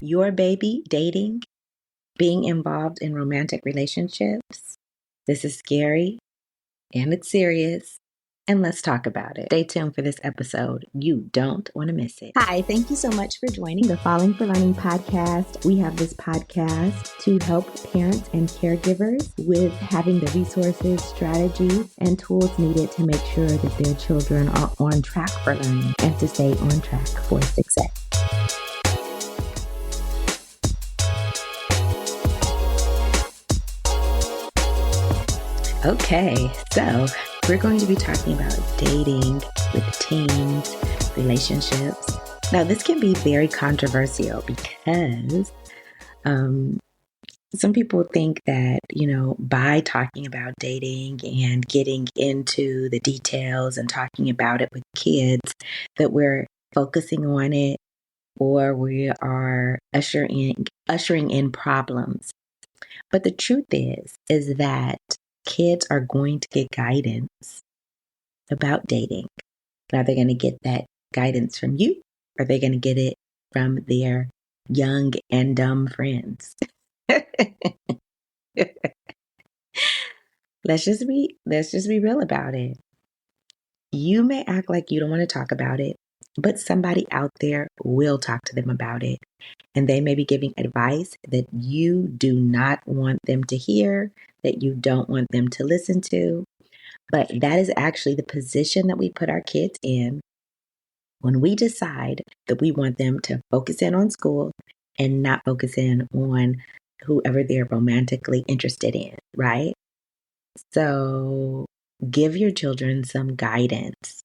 your baby dating, being involved in romantic relationships. This is scary and it's serious. And let's talk about it. Stay tuned for this episode. You don't want to miss it. Hi, thank you so much for joining the Falling for Learning podcast. We have this podcast to help parents and caregivers with having the resources, strategies, and tools needed to make sure that their children are on track for learning and to stay on track for success. Okay, so we're going to be talking about dating with teens, relationships. Now, this can be very controversial because some people think that, by talking about dating and getting into the details and talking about it with kids, that we're focusing on it or we are ushering in problems. But the truth is that kids are going to get guidance about dating. Are they going to get that guidance from you? Or are they going to get it from their young and dumb friends? Let's just be real about it. You may act like you don't want to talk about it, but somebody out there will talk to them about it. And they may be giving advice that you do not want them to hear, that you don't want them to listen to. But that is actually the position that we put our kids in when we decide that we want them to focus in on school and not focus in on whoever they're romantically interested in, right? So give your children some guidance.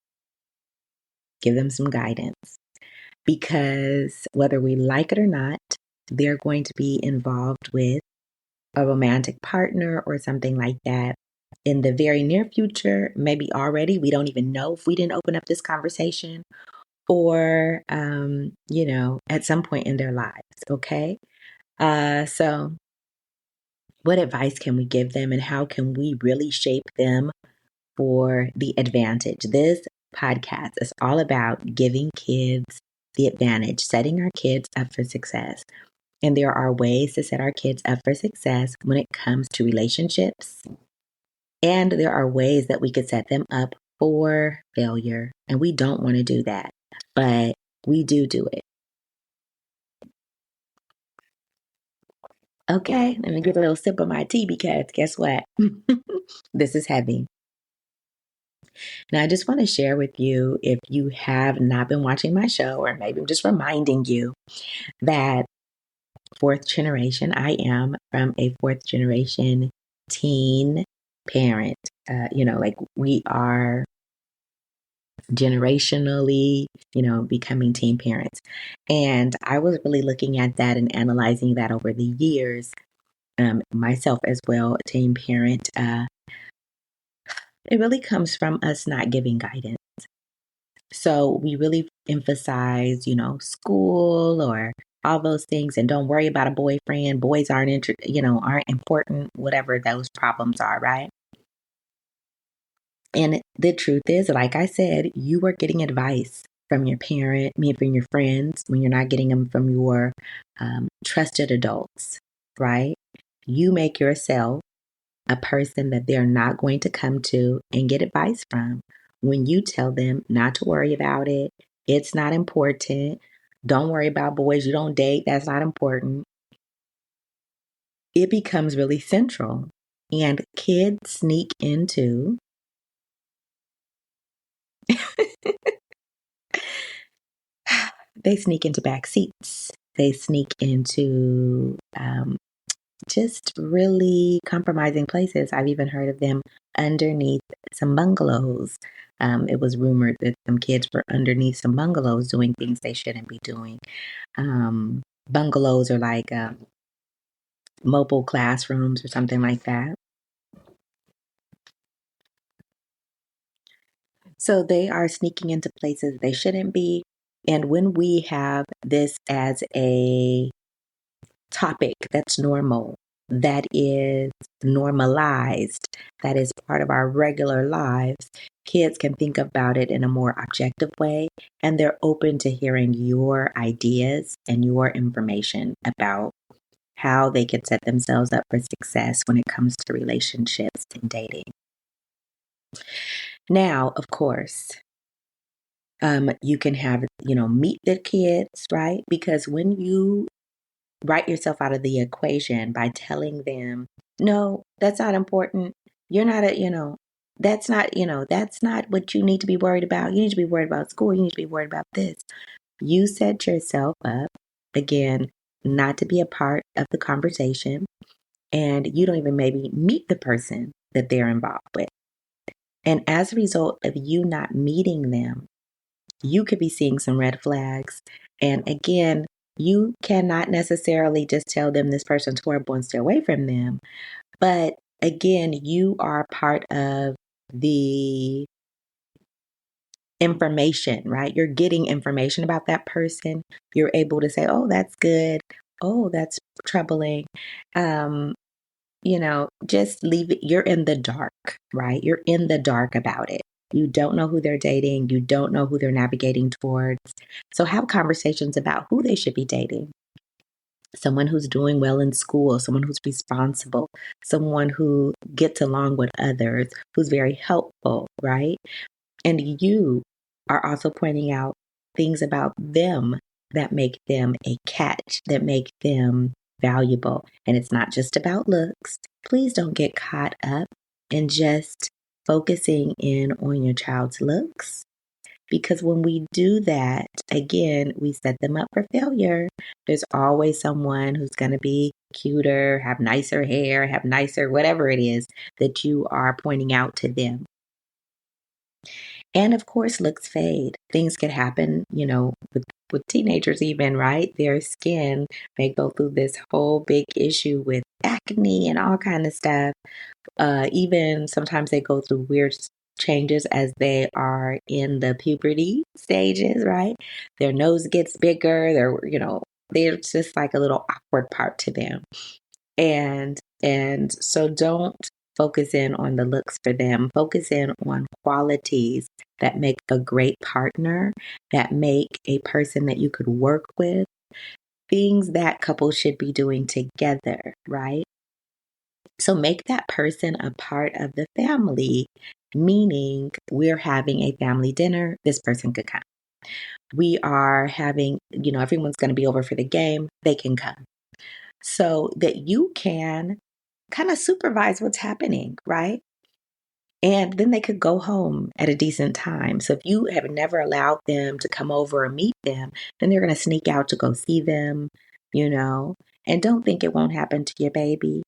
Give them some guidance. Because whether we like it or not, they're going to be involved with a romantic partner or something like that in the very near future, maybe already. We don't even know if we didn't open up this conversation or, at some point in their lives. Okay. So what advice can we give them and how can we really shape them for the advantage? This podcast is all about giving kids the advantage, setting our kids up for success. And there are ways to set our kids up for success when it comes to relationships. And there are ways that we could set them up for failure. And we don't want to do that, but we do it. Okay, let me get a little sip of my tea because guess what? This is heavy. Now, I just want to share with you, if you have not been watching my show, or maybe I'm just reminding you that fourth generation, I am from a fourth generation teen parent. We are generationally, becoming teen parents. And I was really looking at that and analyzing that over the years, myself as well, a teen parent. It really comes from us not giving guidance. So we really emphasize, school or all those things, and don't worry about a boyfriend. Boys aren't important, whatever those problems are, right? And the truth is, like I said, you are getting advice from your parent, from your friends, when you're not getting them from your trusted adults, right? You make yourself a person that they're not going to come to and get advice from. When you tell them not to worry about it, it's not important. Don't worry about boys you don't date. That's not important. It becomes really central. And kids sneak into they sneak into back seats. They sneak into just really compromising places. I've even heard of them underneath some bungalows. It was rumored that some kids were underneath some bungalows doing things they shouldn't be doing. Bungalows are like mobile classrooms or something like that. So they are sneaking into places they shouldn't be. And when we have this as a topic that's normal, that is normalized, that is part of our regular lives, Kids can think about it in a more objective way, and they're open to hearing your ideas and your information about how they can set themselves up for success when it comes to relationships and dating. Now, of course, you can have, meet the kids, right? Because when you write yourself out of the equation by telling them, no, that's not important. You're not that's not what you need to be worried about. You need to be worried about school. You need to be worried about this. You set yourself up, again, not to be a part of the conversation, and you don't even maybe meet the person that they're involved with. And as a result of you not meeting them, you could be seeing some red flags. And again, you cannot necessarily just tell them this person's horrible and stay away from them. But again, you are part of the information, right? You're getting information about that person. You're able to say, oh, that's good. Oh, that's troubling. Just leave it. You're in the dark, right? You're in the dark about it. You don't know who they're dating. You don't know who they're navigating towards. So have conversations about who they should be dating. Someone who's doing well in school, someone who's responsible, someone who gets along with others, who's very helpful, right? And you are also pointing out things about them that make them a catch, that make them valuable. And it's not just about looks. Please don't get caught up in just focusing in on your child's looks. Because when we do that, again, we set them up for failure. There's always someone who's going to be cuter, have nicer hair, have nicer, whatever it is that you are pointing out to them. And of course, looks fade. Things can happen, with teenagers even, right? Their skin may go through this whole big issue with acne and all kind of stuff. Even sometimes they go through weird changes as they are in the puberty stages, right? Their nose gets bigger. There's just like a little awkward part to them. And so don't focus in on the looks for them. Focus in on qualities that make a great partner, that make a person that you could work with, things that couples should be doing together, right? So make that person a part of the family, meaning we're having a family dinner, this person could come. We are having, everyone's going to be over for the game, they can come. So that you can kind of supervise what's happening, right? And then they could go home at a decent time. So if you have never allowed them to come over or meet them, then they're going to sneak out to go see them, and don't think it won't happen to your baby.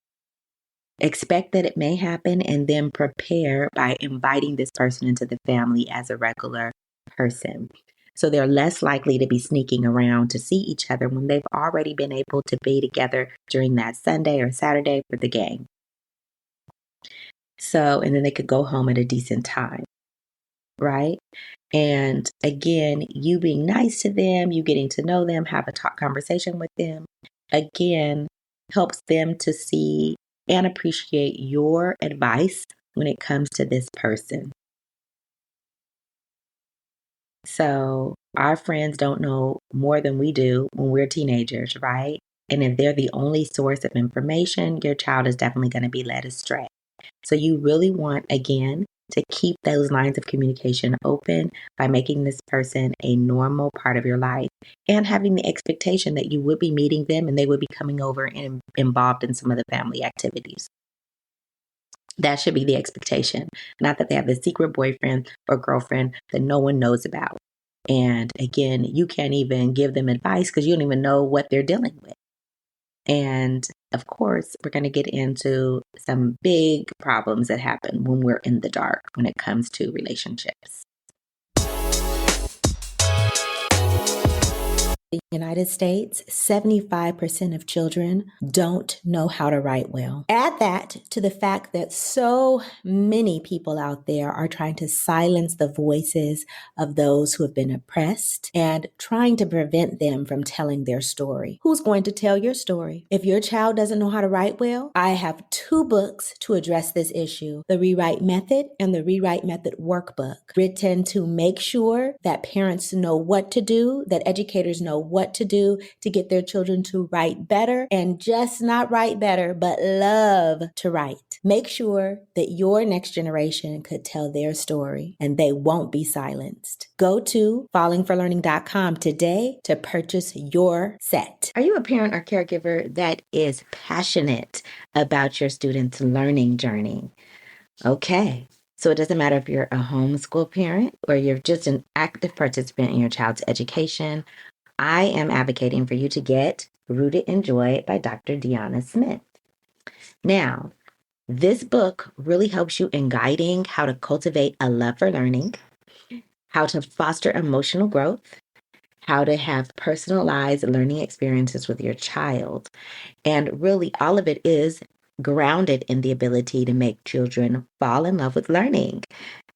Expect that it may happen and then prepare by inviting this person into the family as a regular person. So they're less likely to be sneaking around to see each other when they've already been able to be together during that Sunday or Saturday for the game. So, and then they could go home at a decent time, right? And again, you being nice to them, you getting to know them, have a conversation with them, again, helps them to see and appreciate your advice when it comes to this person. So our friends don't know more than we do when we're teenagers, right? And if they're the only source of information, your child is definitely going to be led astray. So you really want, again, to keep those lines of communication open by making this person a normal part of your life and having the expectation that you would be meeting them and they would be coming over and involved in some of the family activities. That should be the expectation, not that they have a secret boyfriend or girlfriend that no one knows about. And again, you can't even give them advice because you don't even know what they're dealing with. And of course, we're going to get into some big problems that happen when we're in the dark when it comes to relationships. United States, 75% of children don't know how to write well. Add that to the fact that so many people out there are trying to silence the voices of those who have been oppressed and trying to prevent them from telling their story. Who's going to tell your story? If your child doesn't know how to write well, I have 2 books to address this issue: The Rewrite Method and The Rewrite Method Workbook, written to make sure that parents know what to do, that educators know what to do to get their children to write better, and just not write better, but love to write. Make sure that your next generation could tell their story and they won't be silenced. Go to fallingforlearning.com today to purchase your set. Are you a parent or caregiver that is passionate about your students' learning journey? Okay. So it doesn't matter if you're a homeschool parent or you're just an active participant in your child's education. I am advocating for you to get Rooted in Joy by Dr. Deanna Smith. Now, this book really helps you in guiding how to cultivate a love for learning, how to foster emotional growth, how to have personalized learning experiences with your child. And really, all of it is grounded in the ability to make children fall in love with learning,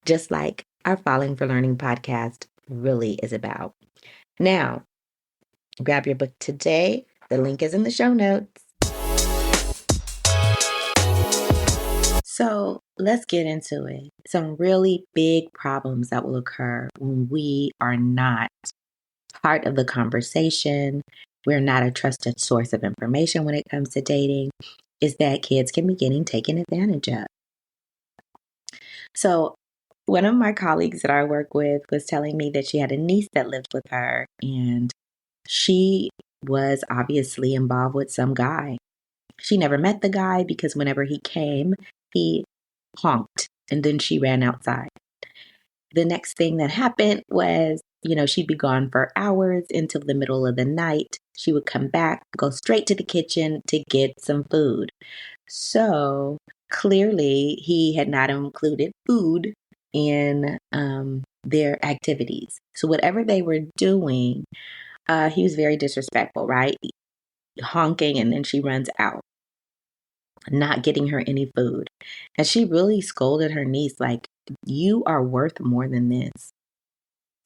just like our Falling for Learning podcast really is about. Now, grab your book today. The link is in the show notes. So let's get into it. Some really big problems that will occur when we are not part of the conversation. We're not a trusted source of information when it comes to dating, is that kids can be getting taken advantage of. So one of my colleagues that I work with was telling me that she had a niece that lived with her, and she was obviously involved with some guy. She never met the guy because whenever he came, he honked and then she ran outside. The next thing that happened was, she'd be gone for hours until the middle of the night. She would come back, go straight to the kitchen to get some food. So clearly he had not included food in their activities. So whatever they were doing, he was very disrespectful, right? Honking, and then she runs out, not getting her any food. And she really scolded her niece, like, you are worth more than this.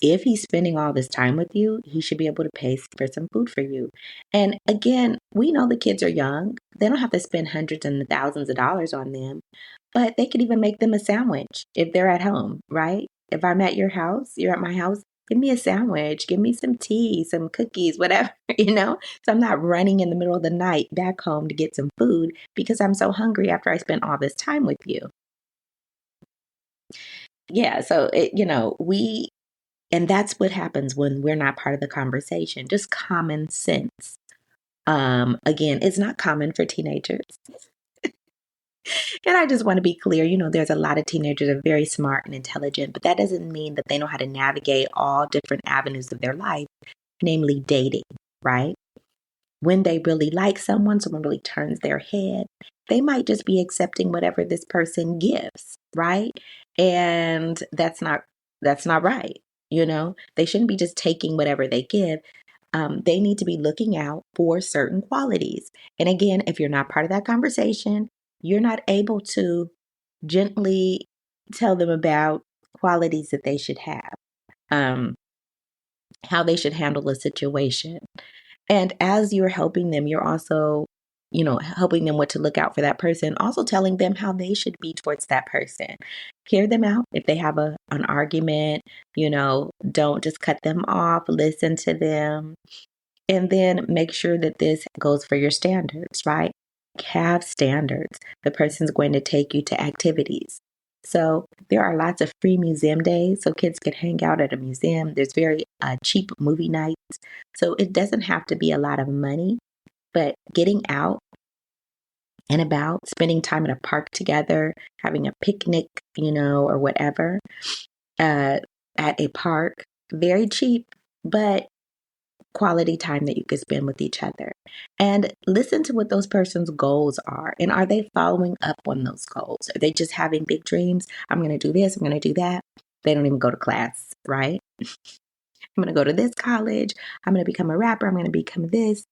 If he's spending all this time with you, he should be able to pay for some food for you. And again, we know the kids are young. They don't have to spend hundreds and thousands of dollars on them, but they could even make them a sandwich if they're at home, right? If I'm at your house, you're at my house, give me a sandwich, give me some tea, some cookies, whatever, So I'm not running in the middle of the night back home to get some food because I'm so hungry after I spent all this time with you. Yeah, so, and that's what happens when we're not part of the conversation, just common sense. Again, it's not common for teenagers. And I just want to be clear, there's a lot of teenagers that are very smart and intelligent, but that doesn't mean that they know how to navigate all different avenues of their life, namely dating, right? When they really like someone really turns their head, they might just be accepting whatever this person gives, right? And that's not right. They shouldn't be just taking whatever they give. They need to be looking out for certain qualities. And again, if you're not part of that conversation, you're not able to gently tell them about qualities that they should have, how they should handle a situation. And as you're helping them, you're also, helping them what to look out for that person, also telling them how they should be towards that person. Hear them out. If they have an argument, don't just cut them off, listen to them. And then make sure that this goes for your standards, right? Have standards. The person's going to take you to activities. So there are lots of free museum days, so kids can hang out at a museum. There's very cheap movie nights. So it doesn't have to be a lot of money, but getting out and about, spending time at a park together, having a picnic, or whatever, at a park, very cheap, but quality time that you can spend with each other. And listen to what those person's goals are. And are they following up on those goals? Are they just having big dreams? I'm going to do this, I'm going to do that. They don't even go to class, right? I'm going to go to this college. I'm going to become a rapper. I'm going to become this.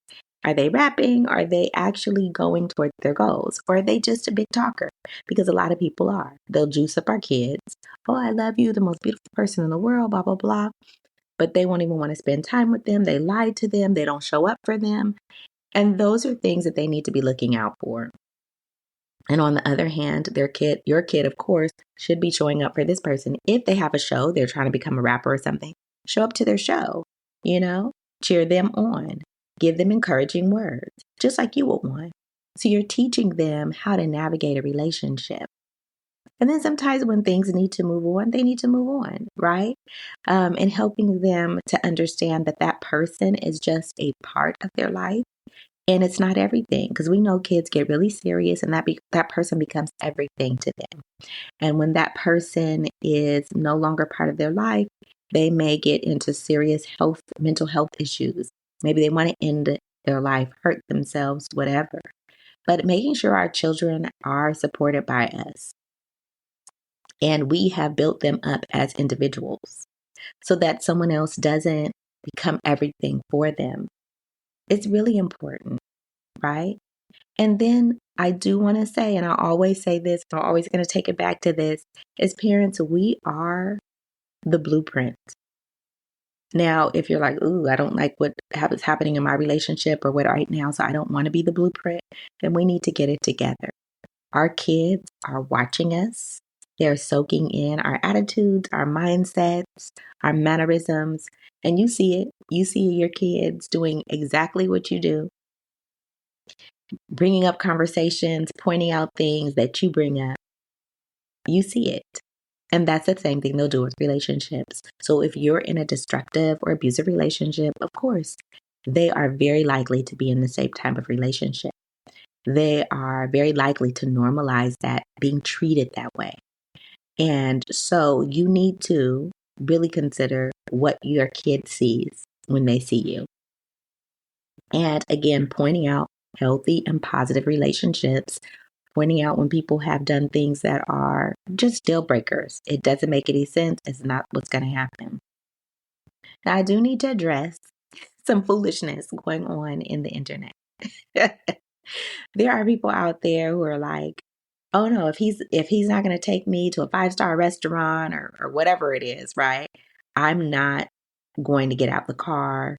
Are they rapping? Are they actually going towards their goals? Or are they just a big talker? Because a lot of people are. They'll juice up our kids. Oh, I love you, the most beautiful person in the world, blah, blah, blah. But they won't even want to spend time with them. They lie to them. They don't show up for them. And those are things that they need to be looking out for. And on the other hand, your kid, of course, should be showing up for this person. If they have a show, they're trying to become a rapper or something, show up to their show, cheer them on, give them encouraging words, just like you would want. So you're teaching them how to navigate a relationship. And then sometimes when things need to move on, they need to move on, right? And helping them to understand that that person is just a part of their life. And it's not everything, because we know kids get really serious and that person becomes everything to them. And when that person is no longer part of their life, they may get into serious mental health issues. Maybe they want to end their life, hurt themselves, whatever. But making sure our children are supported by us and we have built them up as individuals so that someone else doesn't become everything for them. It's really important. Right? And then I do want to say, and I always say this, I'm always going to take it back to this, as parents, we are the blueprint. Now, if you're like, ooh, I don't like what is happening in my relationship or what right now, so I don't want to be the blueprint, then we need to get it together. Our kids are watching us. They're soaking in our attitudes, our mindsets, our mannerisms, and you see it. You see your kids doing exactly what you do. Bringing up conversations, pointing out things that you bring up. You see it. And that's the same thing they'll do with relationships. So if you're in a destructive or abusive relationship, of course, they are very likely to be in the same type of relationship. They are very likely to normalize that, being treated that way. And so you need to really consider what your kid sees when they see you. And again, pointing out healthy and positive relationships, pointing out when people have done things that are just deal breakers. It doesn't make any sense. It's not what's going to happen. Now, I do need to address some foolishness going on in the internet. There are people out there who are like, oh no, if he's not going to take me to a 5-star restaurant or whatever it is, right? I'm not going to get out the car.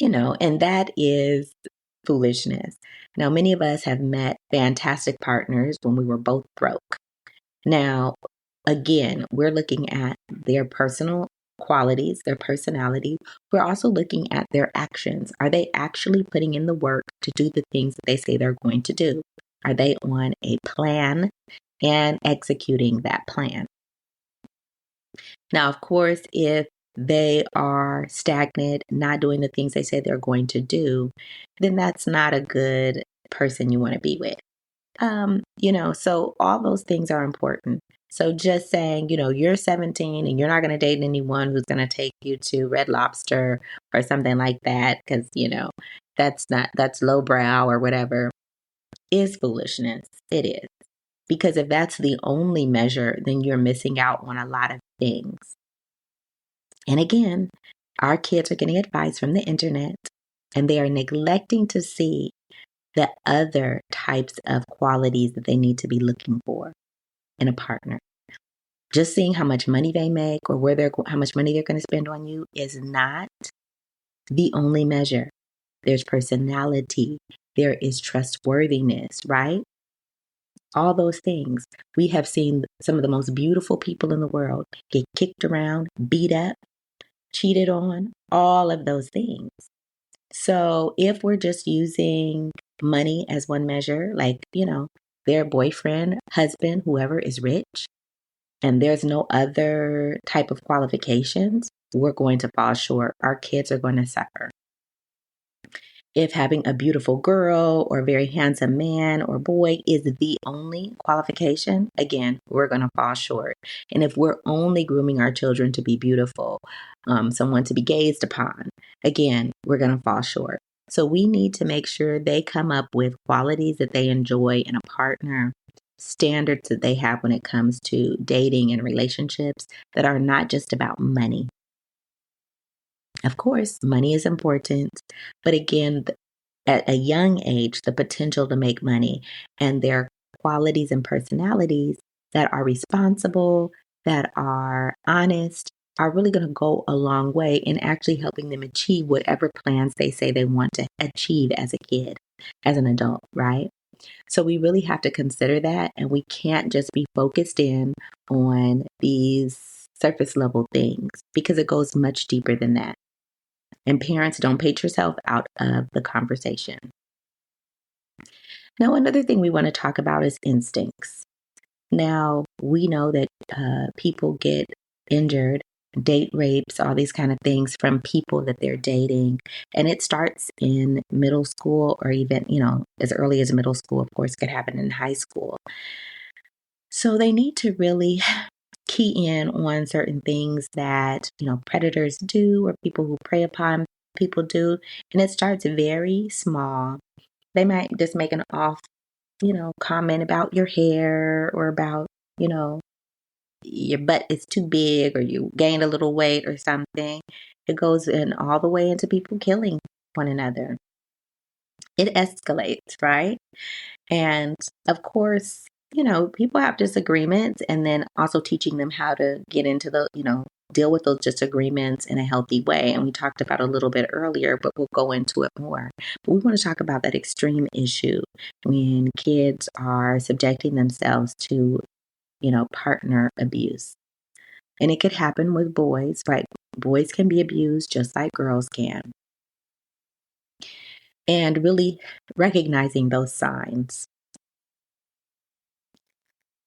And that is foolishness. Now, many of us have met fantastic partners when we were both broke. Now, again, we're looking at their personal qualities, their personality. We're also looking at their actions. Are they actually putting in the work to do the things that they say they're going to do? Are they on a plan and executing that plan? Now, of course, if they are stagnant, not doing the things they say they're going to do, then that's not a good person you want to be with. So all those things are important. So just saying, you're 17 and you're not going to date anyone who's going to take you to Red Lobster or something like that, because, that's lowbrow or whatever, is foolishness. It is. Because if that's the only measure, then you're missing out on a lot of things. And again, our kids are getting advice from the internet and they are neglecting to see the other types of qualities that they need to be looking for in a partner. Just seeing how much money they make or how much money they're going to spend on you is not the only measure. There's personality. There is trustworthiness, right? All those things. We have seen some of the most beautiful people in the world get kicked around, beat up, cheated on, all of those things. So if we're just using money as one measure, like, their boyfriend, husband, whoever is rich, and there's no other type of qualifications, we're going to fall short. Our kids are going to suffer. If having a beautiful girl or very handsome man or boy is the only qualification, again, we're going to fall short. And if we're only grooming our children to be beautiful, someone to be gazed upon, again, we're going to fall short. So we need to make sure they come up with qualities that they enjoy in a partner, standards that they have when it comes to dating and relationships that are not just about money. Of course, money is important, but again, at a young age, the potential to make money and their qualities and personalities that are responsible, that are honest, are really going to go a long way in actually helping them achieve whatever plans they say they want to achieve as a kid, as an adult, right? So we really have to consider that, and we can't just be focused in on these surface level things because it goes much deeper than that. And parents, don't paint yourself out of the conversation. Now, another thing we want to talk about is instincts. Now, we know that people get injured, date rapes, all these kind of things from people that they're dating. And it starts in middle school or even, as early as middle school. Of course, it could happen in high school. So they need to really key in on certain things that, predators do or people who prey upon people do. And it starts very small. They might just make an off, comment about your hair or about, your butt is too big or you gained a little weight or something. It goes in all the way into people killing one another. It escalates, right? And of course, people have disagreements and then also teaching them how to get into deal with those disagreements in a healthy way. And we talked about a little bit earlier, but we'll go into it more. But we want to talk about that extreme issue when kids are subjecting themselves to, partner abuse. And it could happen with boys, right? Boys can be abused just like girls can. And really recognizing those signs.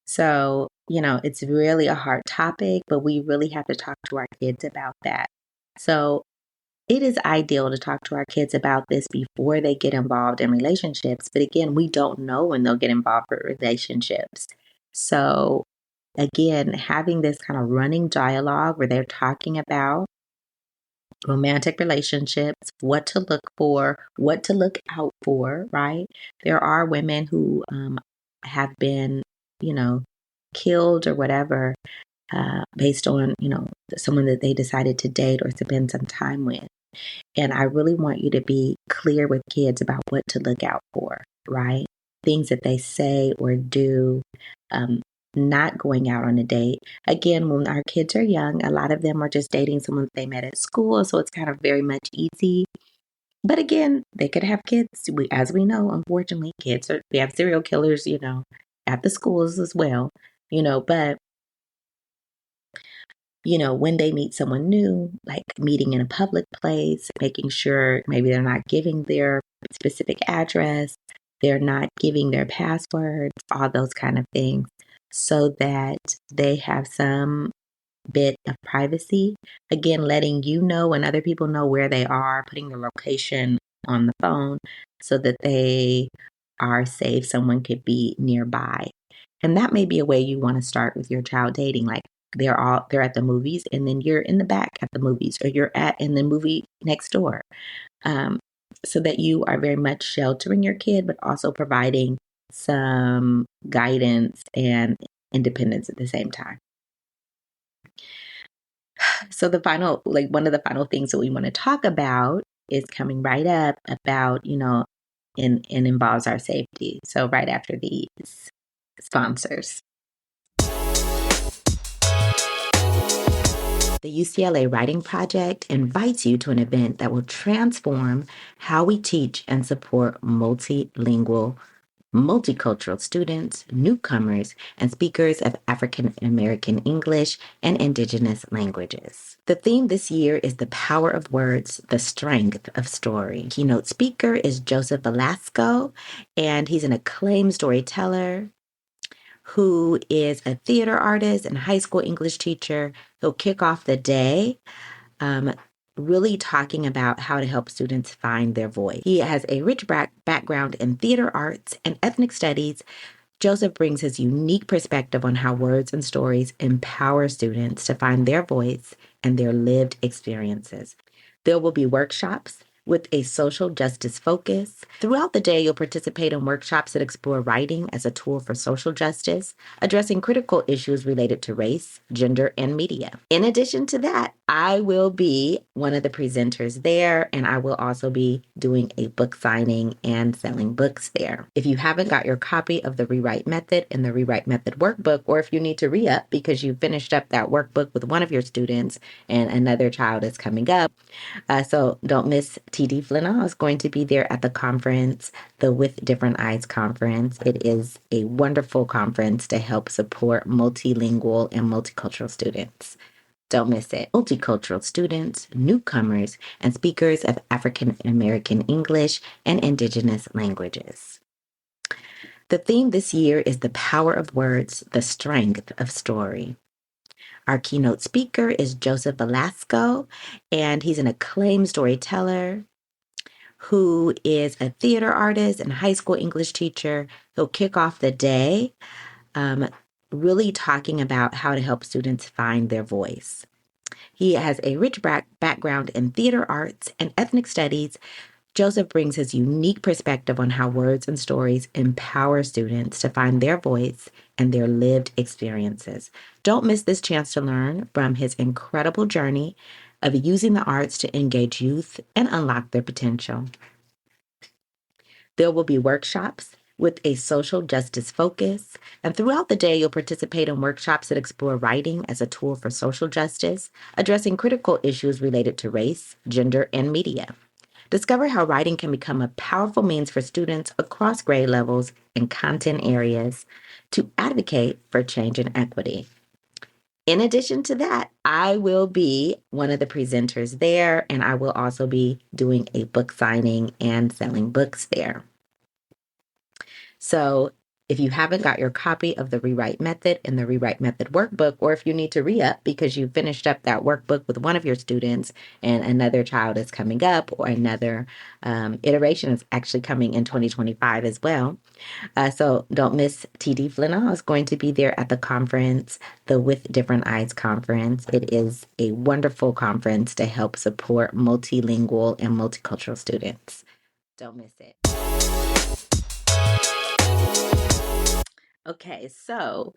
So, it's really a hard topic, but we really have to talk to our kids about that. So, it is ideal to talk to our kids about this before they get involved in relationships. But again, we don't know when they'll get involved in relationships. So, again, having this kind of running dialogue where they're talking about romantic relationships, what to look for, what to look out for, right? There are women who have been, killed or whatever based on, someone that they decided to date or spend some time with. And I really want you to be clear with kids about what to look out for, right? Things that they say or do, not going out on a date. Again, when our kids are young, a lot of them are just dating someone that they met at school. So it's kind of very much easy. But again, they could have kids. As we know, unfortunately, we have serial killers, at the schools as well, but when they meet someone new, like meeting in a public place, making sure maybe they're not giving their specific address, they're not giving their passwords, all those kind of things, so that they have some bit of privacy. Again, letting you know and other people know where they are, putting the location on the phone so that they are safe. Someone could be nearby. And that may be a way you want to start with your child dating. Like they're at the movies and then you're in the back at the movies or you're in the movie next door. So that you are very much sheltering your kid, but also providing some guidance and independence at the same time. So one of the final things that we want to talk about is coming right up about, and involves our safety. So right after these sponsors. The UCLA Writing Project invites you to an event that will transform how we teach and support multilingual, multicultural students, newcomers, and speakers of African American English and Indigenous languages. The theme this year is the power of words, the strength of story. Keynote speaker is Joseph Velasco, and he's an acclaimed storyteller who is a theater artist and high school English teacher. He'll kick off the day really talking about how to help students find their voice. He has a rich background in theater arts and ethnic studies. Joseph brings his unique perspective on how words and stories empower students to find their voice and their lived experiences. There will be workshops with a social justice focus. Throughout the day, you'll participate in workshops that explore writing as a tool for social justice, addressing critical issues related to race, gender, and media. In addition to that, I will be one of the presenters there, and I will also be doing a book signing and selling books there. If you haven't got your copy of the Rewrite Method and the Rewrite Method workbook, or if you need to re-up because you finished up that workbook with one of your students and another child is coming up, so don't miss TD Flenaugh is going to be there at the conference, the With Different Eyes conference. It is a wonderful conference to help support multilingual and multicultural students. Don't miss it. Multicultural students, newcomers, and speakers of African American English and Indigenous languages. The theme this year is the power of words, the strength of story. Our keynote speaker is Joseph Velasco, and he's an acclaimed storyteller who is a theater artist and high school English teacher. He'll kick off the day really talking about how to help students find their voice. He has a rich background in theater arts and ethnic studies. Joseph brings his unique perspective on how words and stories empower students to find their voice and their lived experiences. Don't miss this chance to learn from his incredible journey of using the arts to engage youth and unlock their potential. There will be workshops with a social justice focus, and throughout the day, you'll participate in workshops that explore writing as a tool for social justice, addressing critical issues related to race, gender, and media. Discover how writing can become a powerful means for students across grade levels and content areas to advocate for change and equity. In addition to that, I will be one of the presenters there, and I will also be doing a book signing and selling books there. So if you haven't got your copy of the Rewrite Method and the Rewrite Method workbook, or if you need to re-up because you finished up that workbook with one of your students and another child is coming up, or another iteration is actually coming in 2025 as well. So don't miss TD Flenaugh is going to be there at the conference, the With Different Eyes conference. It is a wonderful conference to help support multilingual and multicultural students. Don't miss it. Okay, so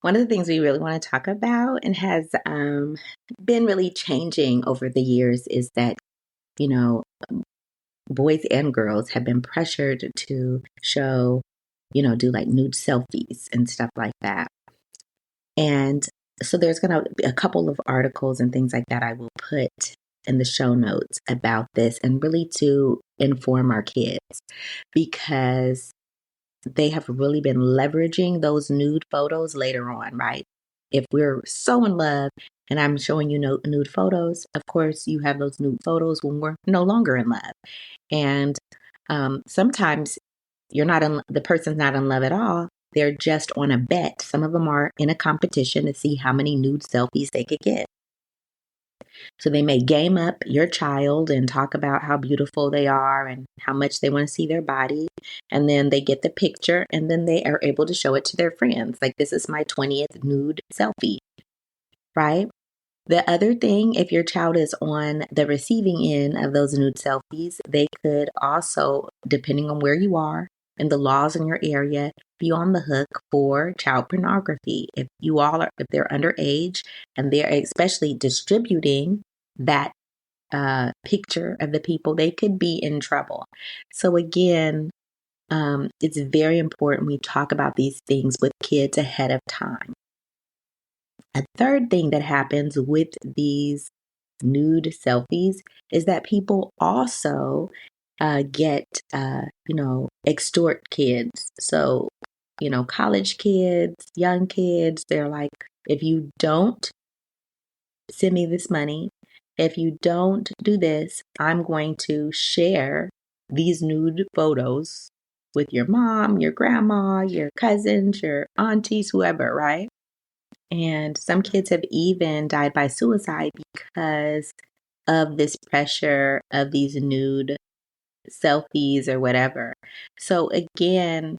one of the things we really want to talk about and has been really changing over the years is that, boys and girls have been pressured to show, do like nude selfies and stuff like that. And so there's going to be a couple of articles and things like that I will put in the show notes about this, and really to inform our kids, because they have really been leveraging those nude photos later on, right? If we're so in love and I'm showing you nude photos, of course you have those nude photos when we're no longer in love. And sometimes the person's not in love at all. They're just on a bet. Some of them are in a competition to see how many nude selfies they could get. So they may game up your child and talk about how beautiful they are and how much they want to see their body. And then they get the picture and then they are able to show it to their friends. Like, this is my 20th nude selfie, right? The other thing, if your child is on the receiving end of those nude selfies, they could also, depending on where you are and the laws in your area, be on the hook for child pornography. If they're underage and they're especially distributing that picture of the people, they could be in trouble. So again, it's very important we talk about these things with kids ahead of time. A third thing that happens with these nude selfies is that people also extort kids. So, college kids, young kids, they're like, if you don't send me this money, if you don't do this, I'm going to share these nude photos with your mom, your grandma, your cousins, your aunties, whoever, right? And some kids have even died by suicide because of this pressure of these nude selfies or whatever. So again,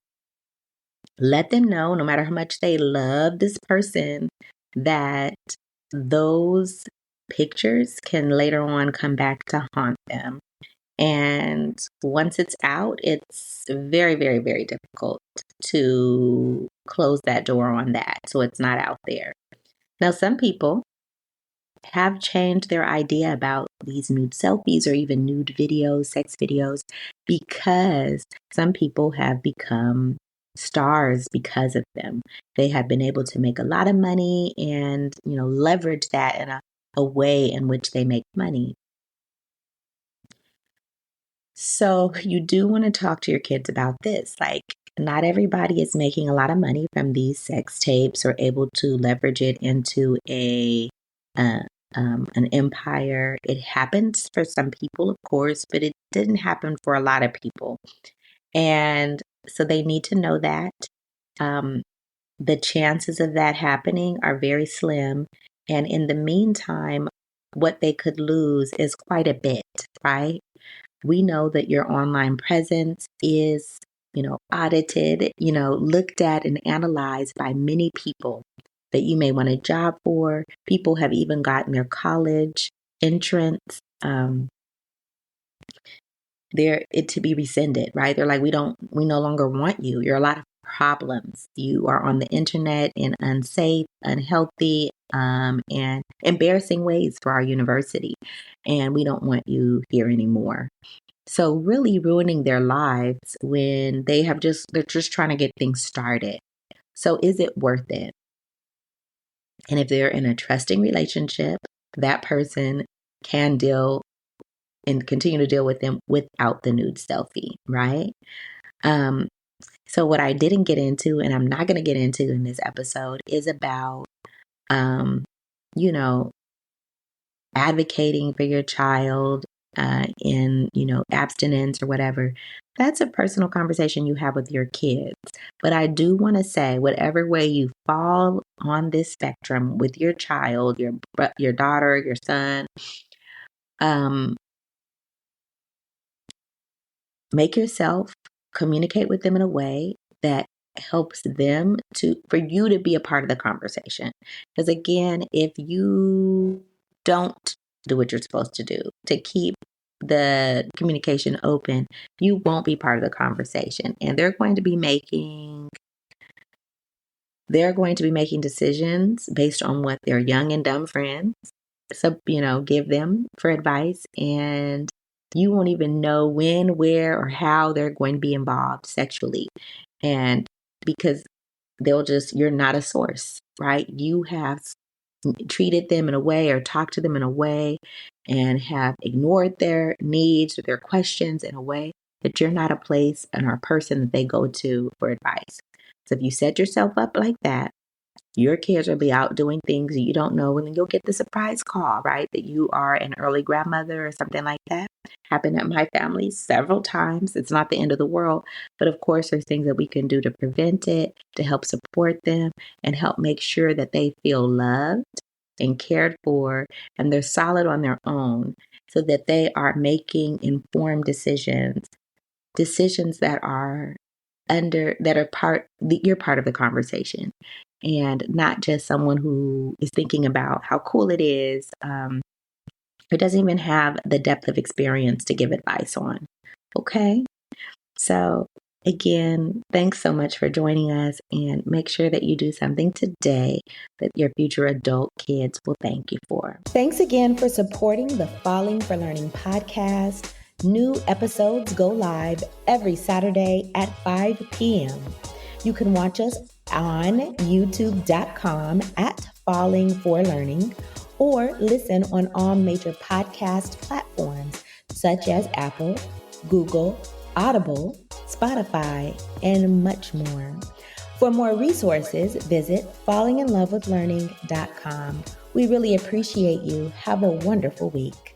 let them know, no matter how much they love this person, that those pictures can later on come back to haunt them. And once it's out, it's very, very, very difficult to close that door on that. So it's not out there. Now, some people have changed their idea about these nude selfies or even nude videos, sex videos, because some people have become stars because of them. They have been able to make a lot of money and, leverage that in a way in which they make money. So you do want to talk to your kids about this. Like, not everybody is making a lot of money from these sex tapes or able to leverage it into uh, an empire. It happens for some people, of course, but it didn't happen for a lot of people. And so they need to know that. The chances of that happening are very slim. And in the meantime, what they could lose is quite a bit, right? We know that your online presence is, audited, looked at and analyzed by many people that you may want a job for. People have even gotten their college entrance, it to be rescinded, right? They're like, we no longer want you. You're a lot of problems. You are on the internet in unsafe, unhealthy, and embarrassing ways for our university. And we don't want you here anymore. So really ruining their lives when they're just trying to get things started. So is it worth it? And if they're in a trusting relationship, that person can deal and continue to deal with them without the nude selfie, right? So what I didn't get into, and I'm not going to get into in this episode, is about, advocating for your child in, abstinence or whatever. That's a personal conversation you have with your kids. But I do want to say, whatever way you fall on this spectrum with your child, your daughter, your son, make yourself communicate with them in a way that helps them for you to be a part of the conversation. Because again, if you don't do what you're supposed to do to keep the communication open, you won't be part of the conversation. And they're going to be making decisions based on what their young and dumb friends, give them for advice, and you won't even know when, where, or how they're going to be involved sexually. And because you're not a source, right? You have treated them in a way or talked to them in a way and have ignored their needs or their questions in a way that you're not a place and a person that they go to for advice. So if you set yourself up like that, your kids will be out doing things that you don't know, and then you'll get the surprise call, right? That you are an early grandmother or something like that. Happened at my family several times. It's not the end of the world, but of course, there's things that we can do to prevent it, to help support them, and help make sure that they feel loved and cared for, and they're solid on their own, so that they are making informed decisions that are you're part of the conversation, and not just someone who is thinking about how cool it is, or doesn't even have the depth of experience to give advice on. Okay. So again, thanks so much for joining us, and make sure that you do something today that your future adult kids will thank you for. Thanks again for supporting the Falling for Learning podcast. New episodes go live every Saturday at 5 p.m. You can watch us on youtube.com at Falling for Learning, or listen on all major podcast platforms such as Apple, Google, Audible, Spotify, and much more. For more resources, visit fallinginlovewithlearning.com. We really appreciate you. Have a wonderful week.